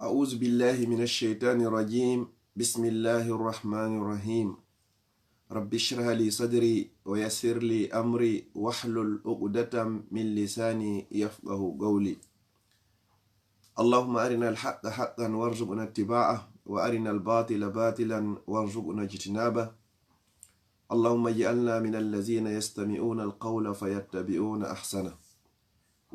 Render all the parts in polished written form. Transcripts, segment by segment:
أعوذ بالله من الشيطان الرجيم. بسم الله الرحمن الرحيم. رب اشرح لي صدري ويسر لي أمري واحلل عقدة من لساني يفقه قولي. اللهم أرنا الحق حقا وارزقنا اتباعه وأرنا الباطل باطلا وارزقنا اجتنابه. اللهم اجعلنا من الذين يستمعون القول فيتبعون أحسنه.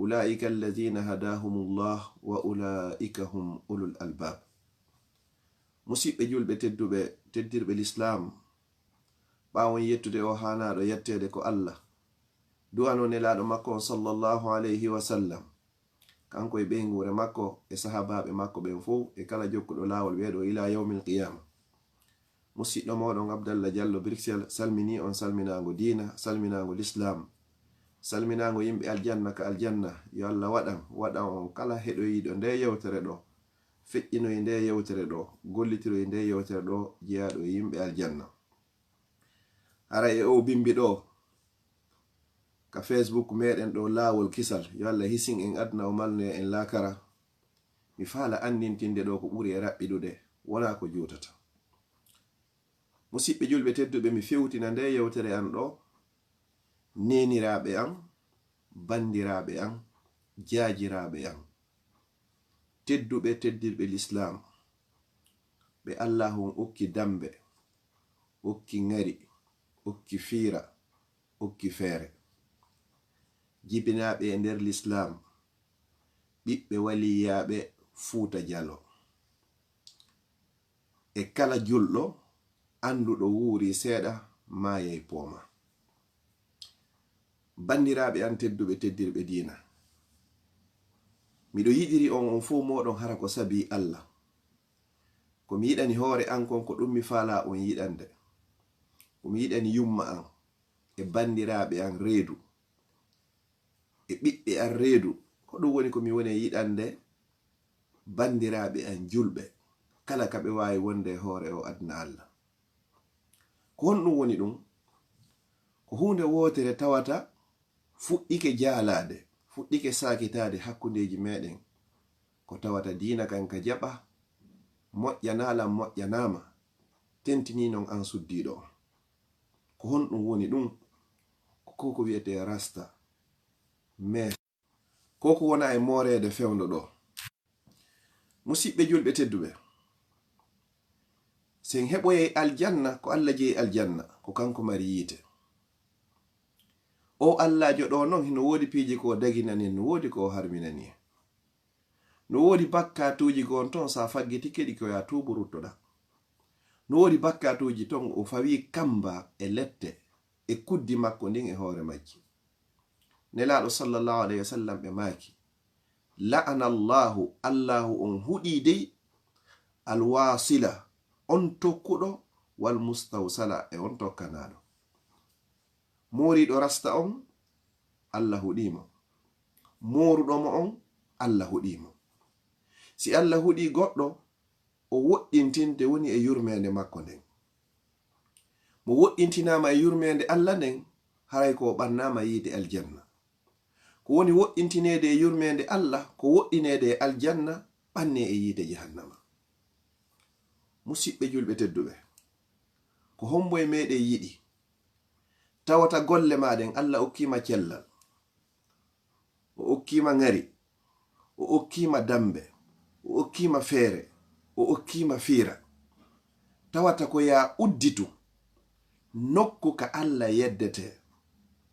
أولئك الذين هداهم الله وأولئك هم أولو الألباب. musidɓe julɓe tedduɓe teddirɓe l'islam, ɓawon yettude o hanaɗo yettede ko Allah du'ano nelaɗo makko sallallahu alayhi wa sallam, kanko e ɓeygure makko e sahabaɓe makko ɓen fo e kala jokkuɗo lawol ɓeɗo ila yawmil qiyama. musidɗo moɗon Abdallah Diallo Brixel salmini on salminago dina, salminago l'islam, salminago yimɓe aljanna ka aljanna. Yo Allah waɗan on kala heɗoyiɗo nde yewtere ɗo, feƴƴinoye nde yewtere ɗo, gollitiroye nde yewtere ɗo, jeyaɗo e yimɓe aljanna. Ara e o bimbi ɗo ka Facebook meɗen ɗo lawol kisal, yo Allah hisin en adna o malnoya en lakara. Mi faala andintinde ɗo ko ɓuri e raɓɓiɗude, wona ko jutata. musidɓe julɓe tedduɓe, mi fewtina nde yewtere an ɗo neniraɓe an, bandiraɓe an, jajiraɓe an, tedduɓe teddirɓe l'islam, ɓe Allahu okki dambe, okki ngari, okki fiira, okki feere, jibinaɓe e nder l'islam, ɓiɓɓe waliyaɓe Fuuta Jallo, e kala julɗo anduɗo wuuri seeɗa mayay pooma. bandiraɓe an tedduɓe teddirɓe diina, miɗo yiɗiri on fo moɗon hara ko sabi Allah. ko mi yiɗani hoore an kon ko ɗum mi faala on yiɗande, ko mi yiɗani yumma an e bandiraɓe an reedu e ɓiɓɓe an reedu, ko ɗum woni ko mi woni yiɗande bandiraɓe an julɓe kala ka ɓe wawi wonde hoore o adna Allah. ko honɗum woni ɗum? ko hunde wotere tawata fuɗɗike jaalade, fuɗɗike sakitade hakkundeji meɗen, ko tawata diina kan ka jaɓa, moƴƴanalam moƴƴanama, tentini non an suddiɗo. ko honɗum woni ɗum? ko wiyete rasta me, ko wona e morede fewndo ɗo. musidɓe julɓe tedduɓe, sen heɓoye aljanna ko Allah jeyi aljanna, ko kanko mari yiite. o Allahjo ɗo non no wodi piiji ko daginani, no wodi ko harminani, no wodi bakkatuji ko on ton sa faggiti keɗi ko ya tubu ruttoɗa, no wodi bakkatuji ton o fawi kamba e lette e kuddi makko ndin e hoore majji. nelaɗo sallallahu alayhi wa sallam ɓe maaki, la'ana Allahu on huɗi dey alwasila, on tokkuɗo, wal mustawsala e on tokkanaɗo. moriɗo rasta on, Allah huɗimo. moruɗomo on, Allah huɗimo. si Allah huɗi goɗɗo, o woɗɗintinte woni e yurmede makko nden. mo woɗɗintinama e yurmede Allah nden, haray ko ɓannama yiide aljanna. ko woni woɗɗintinede e yurmede Allah, ko woɗɗinede e aljanna, ɓanne e yiide jahannama. musidɓe julɓe tedduɓe, ko hombo e meɗen yiɗi tawata golle maɗen Allah okkima cellal, o okkima ngari, o okkima dambe, o okkima feere, o okkima fiira, tawata ko ya udditu nokku ka Allah yeddete,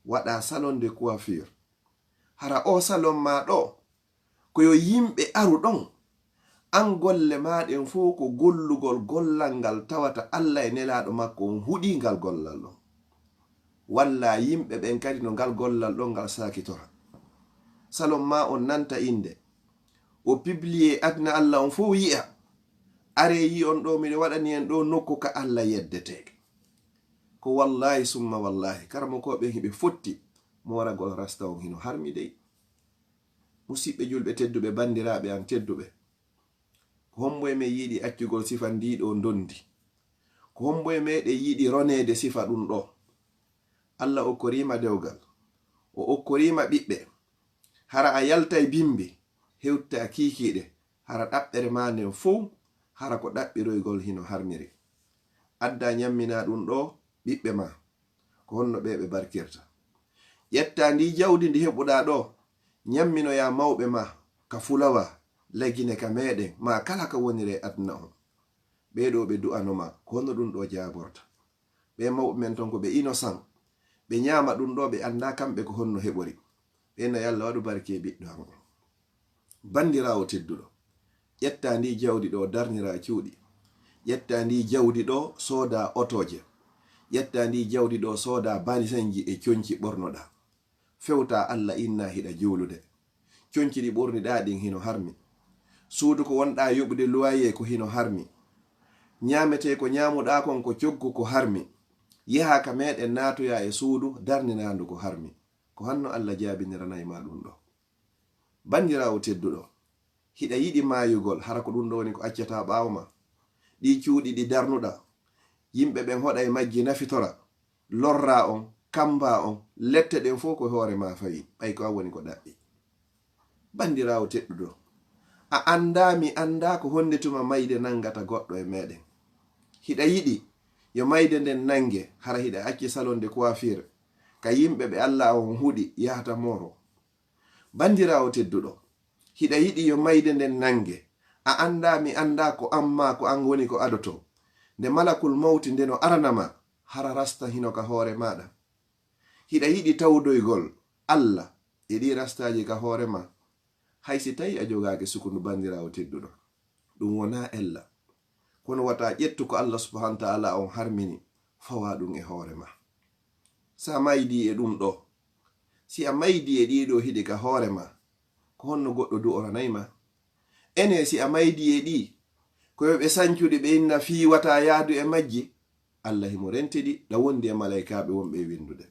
waɗa salon de coiffure. hara o salon ma ɗo ko yo yimɓe aru ɗon, an golle maɗen fo ko gollugol gollal ngal tawata Allah e nelaɗo makko on huɗi ngal gollal ɗon, walla yimɓe ɓen kadi no ngal gollal ɗon ngal sakitora. salon ma on nanta inde, o publie adna Allah on fo yi'a, are yi on ɗo miɗo waɗani en ɗo nokku ka Allah yeddete. ko wallahi summa wallahi karamo ko ɓen hiɓe fotti moragol rasta on hino harmi dey. musidɓe julɓe tedduɓe, bandiraɓe an tedduɓe, ko hombo e men yiɗi accugol sifa ndiɗo dondi, ko hombo e meɗen yiɗi ronede sifa ɗum ɗo. Allah okkorima dewgal, o okkorima ɓiɓɓe, hara a yalta e bimbi hewta kikiɗe, hara ɗaɓɓere ma nden fuu hara ko ɗaɓɓiroygol hino harmiri. Adda nyammina ɗum ɗo ɓiɓɓe ma ko honno ɓe barkirta. ƴetta ndi jawdi ndi heɓuɗa ɗo nyamminoya mawɓe ma ka fulawa lagine ka meɗen ma kala ka wonire aduna on. ɓeɗo ɓe du'anoma ko honno ɗum ɗo jaborta. ɓe mawɓe men ton ko ɓe innocent, ɓe nyama ɗum ɗo ɓe anda kamɓe ko honno heɓori. ɓena yalla waɗu barke ɓiɗɗo am. Bandirawo tedduɗo, ƴetta ndi jawdi ɗo darnira cuuɗi. ƴetta ndi jawdi ɗo soda otoje. ƴetta ndi jawdi ɗo soda balisenji e conci ɓornoɗa. fewta Allah inna hiɗa juulude. conci ɗi ɓorniɗa ɗin hino harmi. suudu ko wonɗa yoɓude luwaye ko hino harmi. nyamete ko nyamuɗa kon ko coggu ko harmi. yaha ka meɗen natoya e suudu darninandu ko harmi. ko hanno Allah jabiniranayma ɗum ɗo. bandirawo tedduɗo, hiɗa yiɗi mayugol hara ko ɗum ɗo woni ko accata ɓawo ma. ɗi cuuɗi ɗi darnuɗa yimɓe ɓen hoɗa e majji nafitora, lorra on, kamba on, lette ɗen fof ko hoore ma fayi. ɓay ko a woni ko ɗaɓɓi. bandirawo tedduɗo, a anda mi anda ko hondetuma mayde nangata goɗɗo e meɗen. hiɗa yiɗi yo mayde nden nange hara hiɗa acci salonde coiffure ka yimɓe ɓe Allah on huɗi yahata moro. bandirawo tedduɗo, hiɗa yiɗi yo mayde nden nange a anda mi anda ko amma ko an woni ko adoto. nde malakul mawti ndeno aranama hara rasta hino ka hoore maɗa. hiɗa yiɗi tawdoygol Allah e ɗi rastaji ka hoore ma. haysi tawi a jogake sukundu bandirawo tedduɗo, ɗum wona ella, kono wata ƴettu ko Allah subhanahu wa ta'ala on harmini fawa ɗum e hoore ma. sa maydi e ɗum ɗo, si a maydi e ɗiɗo hiɗi ka hoore ma, ko honno goɗɗo du'oranayma. ene si a maydi e ɗi koyo ɓe sancuɗi ɓe inna fiwata yaadu e majji, Allah himo renteɗi ɗa wondi e malaikaɓe wonɓe windude.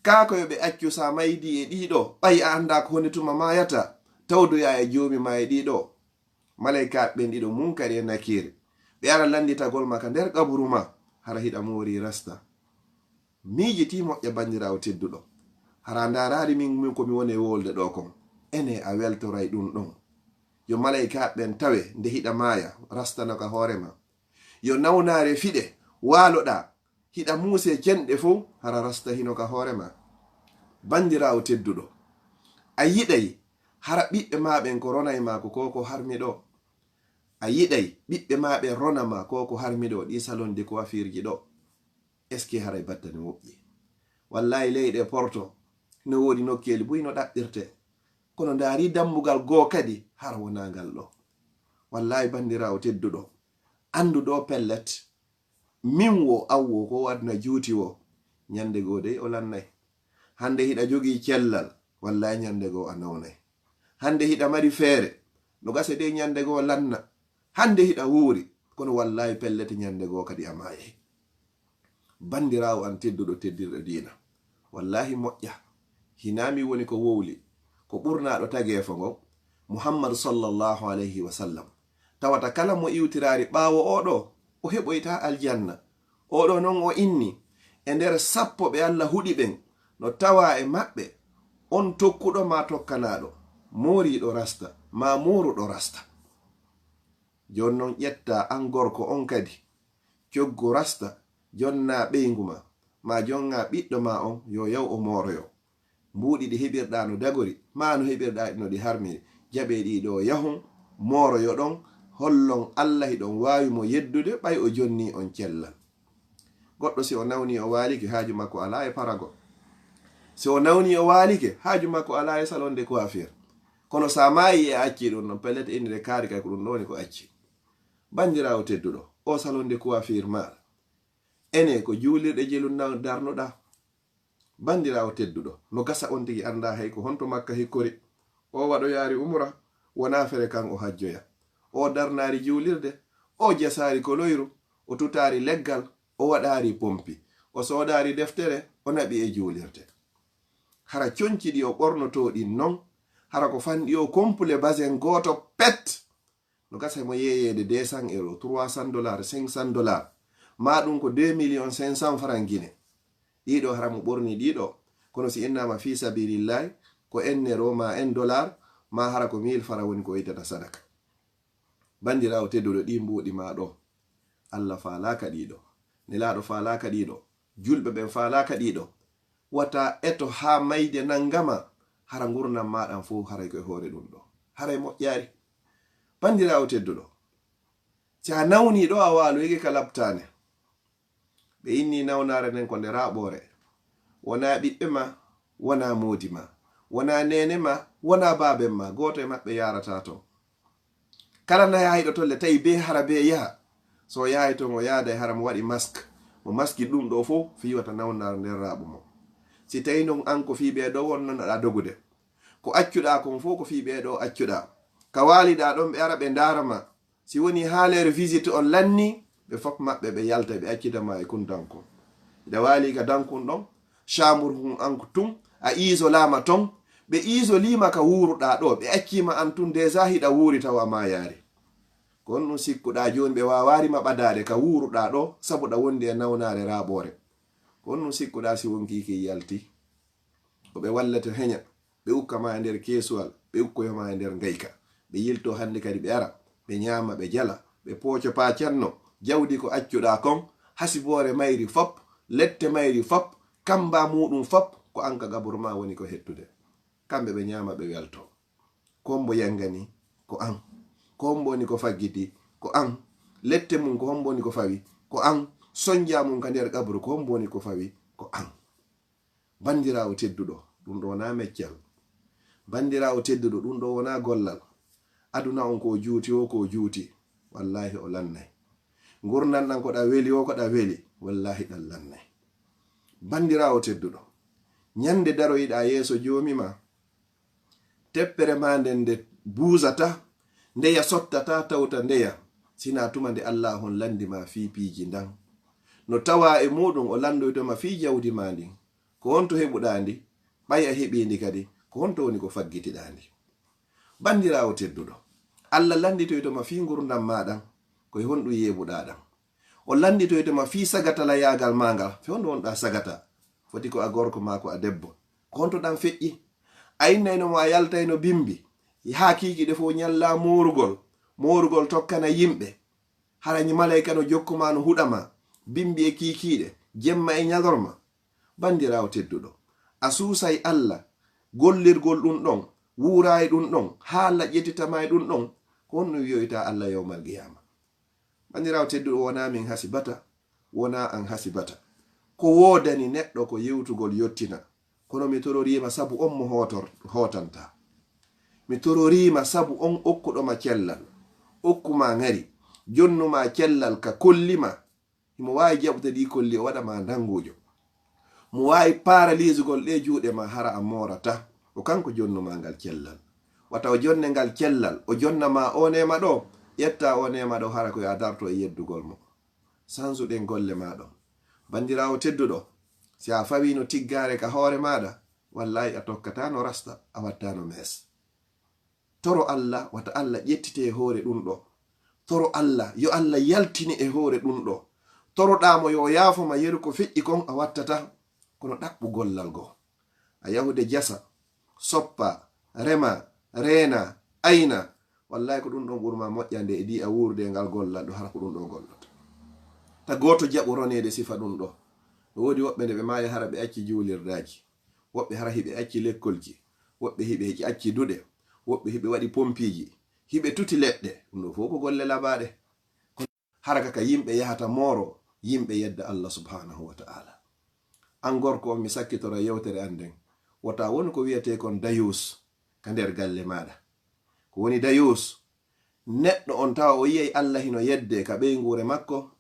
ka koyo ɓe accu sa maydi e ɗiɗo ɓay a anda ko honituma mayata tawdoya e jomi ma e ɗiɗo. malaikaɓe ɓen ɗiɗo munkari e nakiri ɓe ara landitagol maka nder kaburu ma hara hiɗa mori rasta. miijiti moƴƴa bandirawo tedduɗo, hara ndarari min komi woni e wolde ɗo kon, ene a weltoray ɗum ɗon. yo malaikaɓe ɓen tawe nde hiɗa maya rastano ka hoorema. yo nawnare fiɗe waloɗa hiɗa muuse cenɗe fo hara rasta hino ka hoorema. bandirawo tedduɗo, a yiɗay hara ɓiɓɓe maɓen ko ronay mako ko ko harmiɗo. a yiɗay ɓiɓɓe maɓen ronama ko ko harmiɗo ɗi salonde ko wafirji ɗo. est ce que haray battane woƴƴi? wallahi leyɗe porto no wodi nokkeli buyno ɗaɓɓirte, kono ndaari dammugal goo kadi har wonagal ɗo. wallahi bandirawo tedduɗo, andu ɗo pellet min wo awwo ko wadna juuti wo nyande goo dey o lannay. hande hiɗa jogi cellal, wallahi nyande goo a nawnay. hande hiɗa mari feere no gase dey nyande goo lanna. hande hiɗa wuuri, kono wallahi pellet nyande goo kadi a maayay. bandirawo an tedduɗo teddirɗo diina, wallahi moƴƴa hinami woni ko wowli ko ɓurnaɗo tageefo ngo Muhammad sallallahu alayhi wa sallam. tawata kala mo iwtirari ɓaawo oɗo o heɓoyta aljanna. oɗo non o inni e nder sappo ɓe Allah huɗi ɓen no tawa e maɓɓe on tokkuɗo ma tokkanaɗo, moriɗo rasta ma moruɗo rasta. jon non ƴetta an gorko on kadi coggo rasta, jonna ɓeyguma ma jonga ɓiɗɗo ma on yo yaw o moroyo. mbuɗi ɗi heɓirɗa no dagori ma no heɓirɗa no ɗi harmiri, jaɓe ɗiɗo yahun moroyo ɗon, hollon Allah hiɗon wawi mo yeddude ɓay o jonni on cellal. goɗɗo si o nawni o walike haaju makko ala e parago, si o nawni o walike haaju makko ala e salonde coiffure. kono sa mayi e acci ɗum non pellete innide kaari kay ko ɗum ɗoni ko acci. bandirawo tedduɗo, o salonde coiffure maɗa ene ko juulirɗe jelum darnoɗa. bandirawo tedduɗo, no gasa on tigi anda hay ko honto makka hikkori. o waɗo yaari umra wona fere kan o hajjoya, o darnari juulirde, o jasari koloyru, o tutari leggal, o waɗari pompi, o sodari deftere, o naɓi e juulirde. hara conci ɗi o ɓornoto ɗin non, hara ko fanɗi o complet basen goto pet no gasa mo yeyede 200 €, 300 $, 500 $, ma ɗum ko 2 500 000 francs guine. ɗiɗo hara mo ɓorni ɗiɗo, kono si innama fi sabilillahi ko ennero ma en dollar ma hara ko 1000 francs woni ko yitata sadaka. bandirawo tedduɗo ɗi mbuɗi ma ɗo Allah falaka ɗiɗo, nelaɗo falaka ɗiɗo, julɓe ɓen falaka ɗiɗo. Wata eto ha mayde nangama hara gurnam maɗan fu haray koye hore ɗum ɗo, haray moƴƴari. Bandirawo tedduɗo, si a nawni ɗo a waalo yigi ka labtane, ɓe inni nawnare nden ko nde raɓore, wona ɓiɓɓe ma, wona modi ma, wona nene ma, wona baben ma, goto e maɓɓe yarata ton. Kala na yahiɗo tolle tawi be hara be yaha, so yahi ton o yaada e hara mo waɗi mask, mo maski ɗum ɗo fo fiwata nawnare nden raɓu mo. Si tawi non an ko fi ɓeɗo wonnonoɗa dogude, ko accuɗa kon fo ko fi ɓeɗo accuɗa, ka waliɗa ɗon ɓe ara ɓe darama. Si woni haalere visite on lanni, ɓe fop maɓɓe ɓe yalta ɓe accitama e kundanko. Ida wali ga dankun ɗon, chambre hun anko tun, a isolama ton, ɓe isolima ka wuruɗa ɗo, ɓe accima an tun déjà hiɗa wuri tawa ma yaari. Kon ɗum sikkuɗa joni ɓe wawarima ɓadade ka wuruɗa ɗo sabuɗa wondi e nawnare raɓore. Kon ɗum sikkuɗa si wonkiki yalti, ko ɓe wallata heña, ɓe ukkama e nder kesuwal, ɓe ukkoyoma e nder ngayka, ɓe yilto hande kadi ɓe ara ɓe nyama ɓe jala ɓe pooco pacanno jawdi ko accuɗa kon, hasibore mayri fop, lette mayri fop, kamba muɗum fop ko anka gabur ma woni ko hettude. Kamɓe ɓe nyama ɓe welto, kombo yangani ko an, komboni ko faggiti ko an, lette mum ko homboni ko fawi ko an, sonja mum ka nder gabru ko homboni ko fawi ko an. Bandirawo tedduɗo, ɗum ɗo wona meccal. Bandirawo tedduɗo, ɗum ɗo wona gollal. Aduna on ko juuti o ko juuti, wallahi o lannay. Gurnan ɗan koɗa weli o koɗa weli, wallahi ɗan lannay. Bandirawo tedduɗo, nyande daroyiɗa yeeso jomima, teppere ma nden nde buusata, ndeya sottata tawta ndeya, sina tuma nde Allah hon landima fi piiji ndan. No tawa e muɗum o landoytoma fi jawdi ma ndin, ko honto heɓuɗa ndi, ɓay a heɓindi kadi, ko honto woni ko faggitiɗa ndi. Bandirawo tedduɗo, Allah landitoytoma fi gurdam maɗan, koye honɗum yeɓuɗa ɗan. O landitoytoma fi sagatala yagal mangal, fe honɗum wonɗa sagata, foti ko a gorko ma ko a debbo, ko honto ɗan feƴƴi. A innayno mo a yaltayno bimbi, ha kikiɗe fo nyalla morugol tokkana yimɓe, hara malayka no jokkuma no huɗama, bimbi e kikiɗe, jemma e nyalorma. Bandirawo tedduɗo, a susay Allah, gollirgol ɗum ɗon, wurayi ɗum ɗon, haala ƴettitama e ɗum ɗon, ko honɗum wiyoyta Allah yawmal qiyama. Bandirawo tedduɗo, wona min hasibata, wona an hasibata, ko wodani neɗɗo ko yewtugol yottina, kono mi tororima sabu on mo hotanta. Mi tororima sabu on okkuɗoma cellal, okkuma ngari, jonnuma cellal ka kollima, mo wawi jaɓude ɗi kolli o waɗama dangujo, mo wawi paralysegol ɗe juuɗe ma hara a morata, o kanko jonnuma ngal cellal. Wata o jonne ngal cellal, o jonnama o nema ɗo, ƴetta o nema ɗo hara koye a darto e yeddugol mo, sansuɗen golle maɗon. Bandirawo tedduɗo, si a fawino tiggare ka hoore maɗa, wallahi a tokkata no rasta, a wattano mes. Toro Allah, wata Allah ƴettite e hoore ɗum ɗo. Toro Allah, yo Allah yaltini e hoore ɗum ɗo. Toroɗamo yo yaafoma yeru ko feƴƴi kon a wattata, kono ɗaɓɓu gollal go. A yahude jasa, soppa, rema, reena, ayna, wallahi ko ɗum ɗon ɓurma moƴƴande e di a wurde ngal gollal ɗo hara ko ɗum ɗo gollata. Ta goto jaɓu ronede sifa ɗum ɗo. Wodi woɓɓe nde ɓe maayi hara ɓe acci juulirdaji, woɓɓe hara hiɓe acci lekkolji, woɓɓe hiɓe acci duɗe, woɓɓe hiɓe waɗi pompiji, hiɓe tuti leɗɗe, ɗum ɗo fof ko golle laɓaɗe. Hara kaka yimɓe yahata moro, yimɓe yedda Allah subhanahu wa ta'ala. An gorko on mi sakkitora yewtere anden, wata woni ko wiyete kon dayus ka nder galle maɗa. Ko woni dayus, neɗɗo on tawa o yiyay Allah hino yedde ka ɓeygure makko,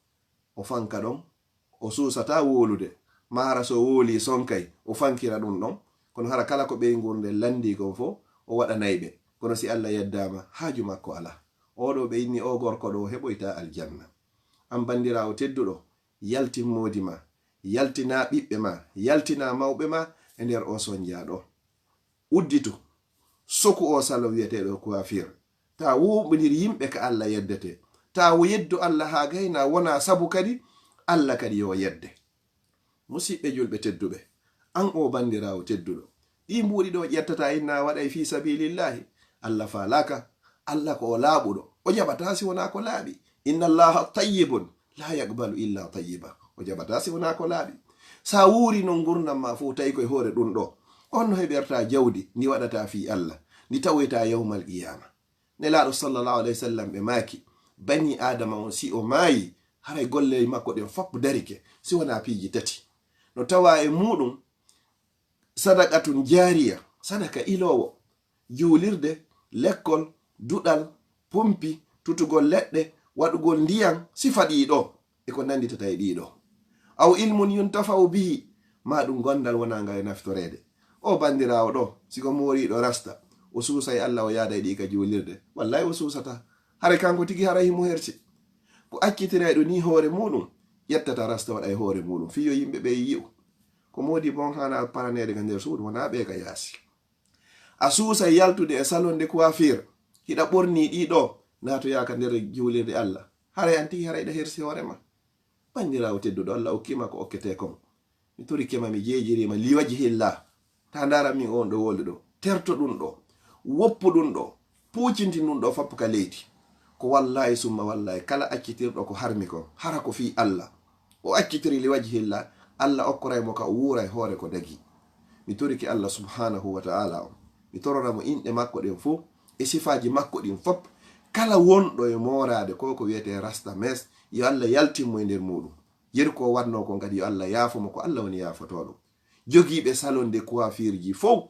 o fanka ɗon, o susata wolude, mara so woli sonkay o fankira ɗum ɗon, kono hara kala ko ɓeygurde landi kon fo o waɗa nayɓe, kono si Allah yeddama haaju makko ala. Oɗo ɓe inni o gorko ɗo heɓoyta aljanna. An bandirawo tedduɗo, yaltin modi ma, yaltina ɓiɓɓe ma, yaltina mawɓe ma e nder o sonjaɗo. Udditu soku o salo wiyeteɗo coiffure, ta wuɓinir yimɓe ka Allah yeddete, ta yeddu Allah ha gayna wona sabu kadi Allah kadi yo yedde. Musidɓe julɓe tedduɓe, an o bandirawo tedduɗo, ɗi mbuɗi ɗo ƴettata inna waɗay fi sabilillahi, Allah falaka, Allah ko o laaɓuɗo, o jaɓata si wona ko laaɓi. inna allaha tayyibun la yaqbalu illa tayyiba. o jaɓata si wona ko laaɓi. sa wuuri non gurdam ma fo tawi koye hoore ɗum ɗo on no heɓerta jawdi ndi waɗata fi Allah ndi tawoyta yawmal qiyama. nelaɗo sallallahu alayhi wa sallam ɓe maaki bani adama on si o maayi haray golle makko ɗen foppo darike si wona piiji tati. no tawa e muɗum sadaqatun jariya, sadaka ilowo, juulirde, lekkol, duɗal, pompi, tutugol leɗɗe, waɗugol ndiyam, sifa ɗiɗo e ko nanditata e ɗiɗo. aw ilmun yuntafau bihi, ma ɗum gondal wona ngal e naftorede. o bandirawo ɗo siko moriɗo rasta o suusay Allah o yaada e ɗi ka juulirde, wallahi o suusata. hare kanko tigi hara himo herci ko accitireɗo ni hoore muɗum yettata rasta waɗa e hoore muɗum fiyo yimɓe ɓe yi'u ko modi bon hana paranede ka nder suudu wona ɓe ka yaasi. a suusa yaltude e salon de coiffure hiɗa ɓorni ɗiɗo nato yaka nder juulirde Allah, haray an tigi harayɗa hersi hoorema. bandirawo tedduɗo Allah okkima ko okkete kon. mi tori kema mi jejirima liwaji hilla ta ndara min on ɗo wolde ɗo terto ɗum ɗo woppu ɗum ɗo puucinti ɗum ɗo fappu ka leydi ko wallahi summa wallahi kala accitirɗo ko harmi kon hara ko fi Allah o accitiri liwaji hilla Allah okkoraymo ka o wuuray hoore ko dagi. mi toriki Allah subhanahu wa ta'ala on mi tororamo inɗe makko ɗen fof e sifaji makko ɗin fop. kala wonɗo e morade ko ko wiyete rasta mes yo Allah yaltinmo e nder muɗum. yeri ko wanno ko kadi yo Allah yaafomo ko Allah woni yaafotoɗo. jogiiɓe salon de coiffure ji fof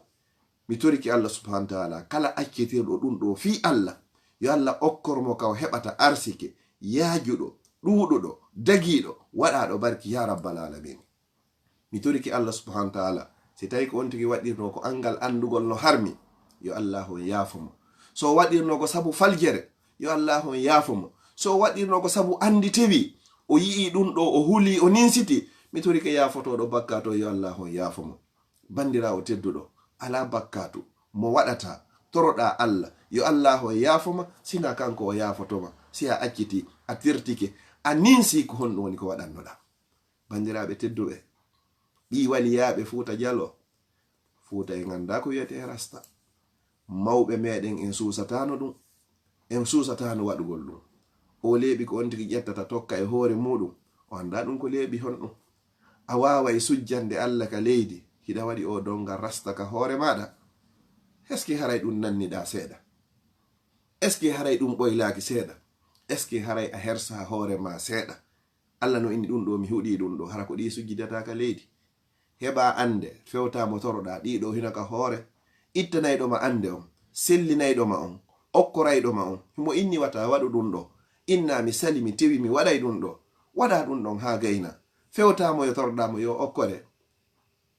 mi toriki Allah subhanahu wa ta'ala kala accitirɗo ɗum ɗo fi Allah yo Allah okkormo ka o heɓata arsike yaajuɗo ɗuuɗuɗo dagiɗo waɗaɗo barki ya rabbal alamin. mi toriki Allah subhanahu wa ta'ala si tawi ko on tigi waɗirno ko angal andugol no harmi yo Allah on yaafomo. so waɗirno ko sabu faljere yo Allah on yaafomo. so waɗirno ko sabu andi tewi o yi'i ɗum ɗo o huli o ninsiti mi torike yaafotoɗo bakkato yo Allah on yaafomo. bandirawo tedduɗo ala bakkatu mo waɗata toroɗa Allah yo Allah o yaafoma sina kanko o yaafotoma si a acciti a tirtike a ninsi ko honɗum woni ko waɗannoɗa. bandiraɓe tedduɓe ɓi waliyaɓe Fuuta Jallo Fuuta e ganda ko wiyete e rasta mawɓe meɗen en suusatano ɗum en suusatano waɗugol ɗum. o leeɓi ko on tigi ƴettata tokka e hoore muɗum o anda ɗum ko leeɓi honɗum. a waway sujjande Allah ka leydi hiɗa waɗi o dongal rasta ka hoore maɗa. est ce que haray ɗum nanniɗa seeɗa? est ce que haray ɗum ɓoylaki seeɗa? est ce que haray a hersa hoore ma seeɗa? Allah no inni ɗum ɗo mi huuɗi ɗum ɗo hara ko ɗi sujjidata ka leydi. heɓa ande fewtamo toroɗa ɗiɗo hina ka hoore ittanayɗoma ande on sellinayɗoma on okkorayɗoma on himo inni wata waɗu ɗum ɗo inna mi sali mi tewi mi waɗay ɗum ɗo waɗa ɗum ɗon ha gayna fewtamo yo toroɗamo yo okkore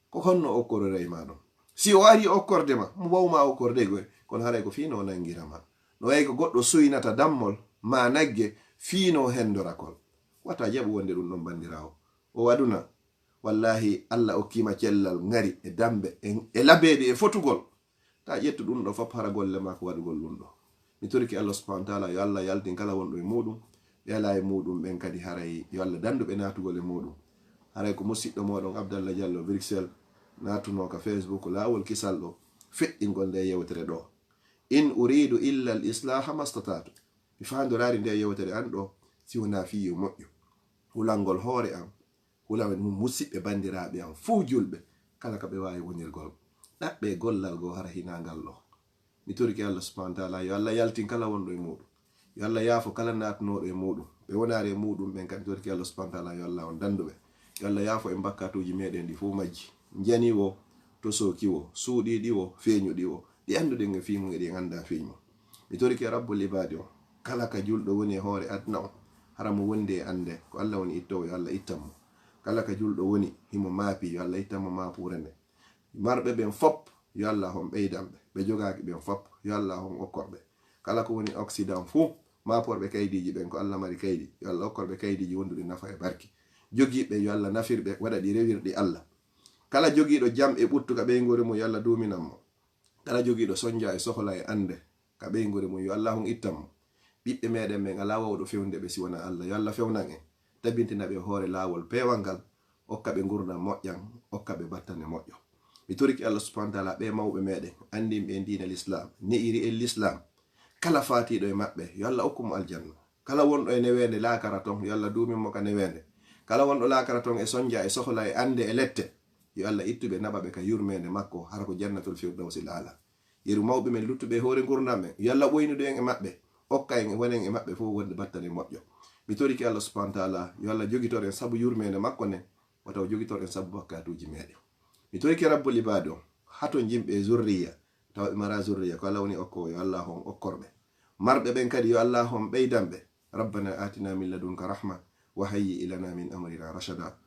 ko honno okkororeyma ɗon. si o ari okkordema mo wawma okkorde goy kono haray ko fino nangirama no way ko goɗɗo suynata dammol ma nagge fino hendorakol wata jaɓu wonde ɗum ɗon bandirawo o waɗuna wallahi Allah okkima cellal ngari e dambe e labede e fotugol ta ƴettu ɗum ɗo fop hara golle ma ko waɗugol ɗum ɗo. mi toriki Allah subhanahu wa ta'ala yo Allah yaltin kala wonɗo e muɗum yala e muɗum ɓen kadi haray yo Allah danduɓe natugol e muɗum. haray ko musidɗo moɗon Abdallah Diallo Bruxelles natuno ka Facebook lawol kisal ɗo feɗɗingol nde yewtere ɗo. in uridu illa al islaha mastatatu. mi fandorari nde yewtere an ɗo si wona fiyo moƴƴo hulangol hoore am hula musidɓe bandiraɓe am fuu julɓe kala ka ɓe wawi wonirgol ɗaɓɓe gollal go hara hinagal ɗo. mi toriki Allah subhanahu wa ta'ala yo Allah yaltin kala wonɗo e muɗum yo Allah yaafo kala natunoɗo e muɗum ɓe wonari e muɗum ɓen kadi toriki Allah subhanahu wa ta'ala yo Allah on danduɓe yo Allah yaafo e bakkatuji meɗen ɗi fuu majji janiwo to sokiwo suuɗiɗiwo feeñuɗiwo ɗi anduɗen e fimu e ɗi ganda feeñu. mi toriki rabbul ibadi o kala ka julɗo woni e hoore adna o hara mo wondi e ande ko Allah woni ittowo yo Allah ittanmo. kala ka julɗo woni himo maapi yo Allah ittanmo maapure nde. marɓe ɓen fop yo Allah on ɓeydanɓe ɓe jogaki ɓen fop yo Allah on okkorɓe kala ko woni occident fuu maaporɓe kaydiji ɓen ko Allah mari kaydi yo Allah okkorɓe kaydiji wonduɗi nafa e barki. jogiiɓe yo Allah nafirɓe waɗa ɗi rewirɗi Allah. kala jogiiɗo jam e ɓuttu ka ɓeygore mum yo Allah duminanmo. kala jogiiɗo soñja e sohla e ande ka ɓeygore mum yo Allah on ittanmo. ɓiɓɓe meɗen ɓen ala wawɗo fewnde ɓe siwona Allah yo Allah fewnan en tabintina ɓe hoore laawol pewal ngal okka ɓe gurdam moƴƴan okka ɓe battane moƴƴo. mi toriki Allah subhanahu wa ta'ala ɓe mawɓe meɗen andinɓe diina l'islam ne'iri e l'islam kala fatiɗo e maɓɓe yo Allah hokkumo aljanna. Kala wonɗo e newende laakara ton yo Allah duuminmo ka newende. Kala wonɗo laakara ton e sonja e sohla e ande e lette yo Allah ittuɓe naɓaɓe ka yurmede makko har ko jannatul firdawsil ala. Yeru mawɓe men luttuɓe hoore gurdam men yo Allah ɓoynude en e maɓɓe, hokka en wonen e maɓɓe fof wonde battane moƴƴo. Mi toriki Allah subhanahu wa ta'ala yo Allah jogitor en sabu yurmede makko nen, wataw jogitor en sabu bakkatuji meɗen. Mi toriki rabbul ibad o hato jimɓe zurriya taw ɓe mara zurriya ko Allah woni okko yo Allah hon okkorɓe. Marɓe ɓen kadi yo Allah hon ɓeydanɓe. Rabbana atina min ladunka rahma wa hayyi ilana min amrina rashada.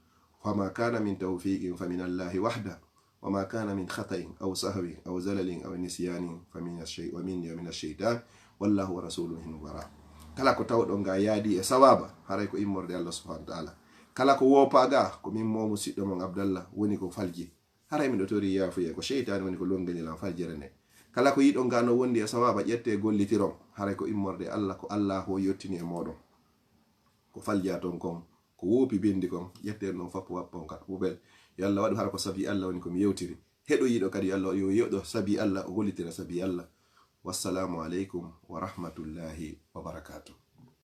Fama kana min tawfiqin famin Allahi wahda wa ma kana min khata'in aw sahwin aw zalalin aw nisyanin famin ash-shaytan wallahu wa rasuluhu bara. Kala ko tawɗo nga yaadi e sawaba haray ko immorde Allah subhanahu wa ta'ala. Kala ko wopaga ko min momu siɗɗo mon Abdallah woni ko falji haray miɗo tori yafuye ko sheytani woni ko longenilan faljere nde. Kala ko yiɗo ngano wondi e sawaba ƴette gollitiron haray ko immorde Allah ko Allah ho yottini e moɗon ko falja ton kon ko wopi bindi kon ƴette non fappo wappon ka pubel. Yo Allah waɗu hara ko sabi Allah woni ko mi yewtiri. Heɗo yiɗo kadi Allah yo yeɗo sabi Allah o gollitira sabi Allah. Wassalamu alaikum wa rahmatullahi wa barakatuh.